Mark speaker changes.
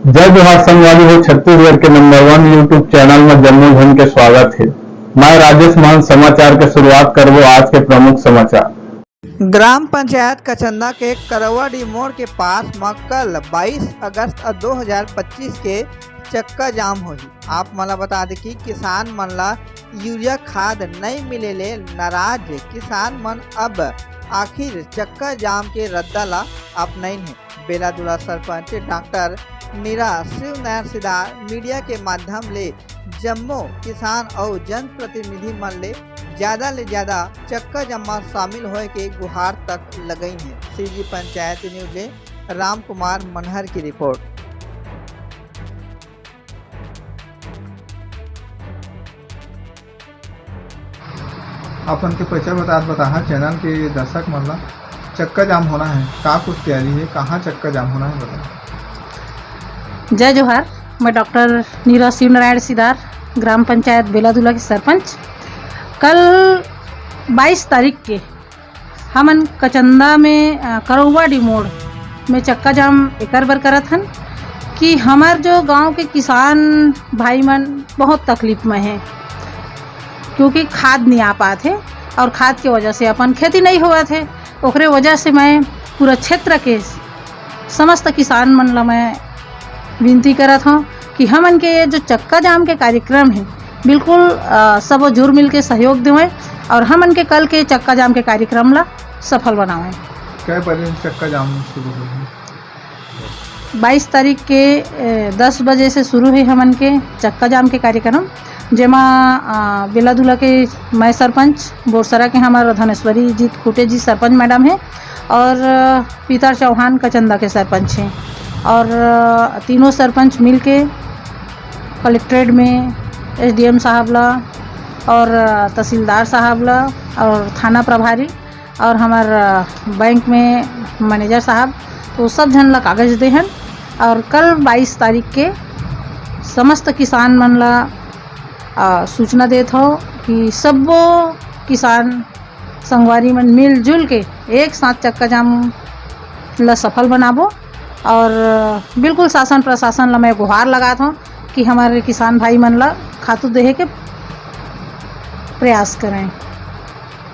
Speaker 1: जय जोहार संगवारी हो। छत्तीसगढ़ के नंबर 1 यूट्यूब चैनल में जम्मू झन के स्वागत है। मैं राजेश मान समाचार के शुरुआत करबो आज के प्रमुख समाचार।
Speaker 2: ग्राम पंचायत कचंदा के करवाडी मोड़ के पास में कल 22 अगस्त 2025 के चक्का जाम होही। आप मला बता दें कि किसान मन ला यूरिया खाद नहीं मिले ले नाराज किसान मन अब आखिर चक्का जाम के रद्दा ला अपनाइन है। बेलादुला सरपंच डॉक्टर नीरा शिवनारायण सिदार मीडिया के माध्यम ले जम्मो किसान और जनप्रतिनिधि मन ले ज्यादा चक्का जमा शामिल होए के गुहार तक लगई है। सीजी पंचायत न्यूज ले राम कुमार मनहर की रिपोर्ट।
Speaker 3: अपन के परिचय बता चैनल के दर्शक मन ला चक्का जाम होना है का कुछ तैयारी है, कहाँ चक्का जाम होना है बता।
Speaker 4: जय जोहार। मैं डॉक्टर नीरा शिवनारायण सिदार ग्राम पंचायत बेलादुला की सरपंच। कल 22 तारीख के हमन कचंदा में करवाडी मोड़ में चक्का जाम एकर बर करत हन कि हमार जो गांव के किसान भाई मन बहुत तकलीफ में हैं, क्योंकि खाद नहीं आ पाते और खाद की वजह से अपन खेती नहीं हुआ थे। ओकरे वजह से मैं पूरा क्षेत्र के समस्त किसान मन ला मैं विनती करत हूँ कि हमन के ये जो चक्का जाम के कार्यक्रम है बिल्कुल सब जुड़ मिल के सहयोग देवें और हमन के कल के चक्का जाम के कार्यक्रम ला सफल बनावें।
Speaker 3: क्या बजे चक्का जाम शुरू होगी?
Speaker 4: 22 तारीख के 10 बजे से शुरू है हमन के चक्का जाम के कार्यक्रम, जेमा बेलादुला के मैं सरपंच, बोरसरा के हमारे धनेश्वरी जी खुटे जी सरपंच मैडम है और पीतर चौहान कचंदा के सरपंच हैं और तीनों सरपंच मिलके कलेक्ट्रेट में एसडीएम साहब ला और तहसीलदार साहब ला और थाना प्रभारी और हमार बैंक में मैनेजर साहब, तो सब जन ला कागज दे हन और कल 22 तारीख के समस्त किसान मन ला सूचना देत हो कि सब किसान संगवारी मन मिलजुल के एक साथ चक्का जाम ला सफल बनाबो और बिल्कुल शासन प्रशासन ला मैं गुहार लगात हूँ कि हमारे किसान भाई मन ला खातू देहे के प्रयास करें।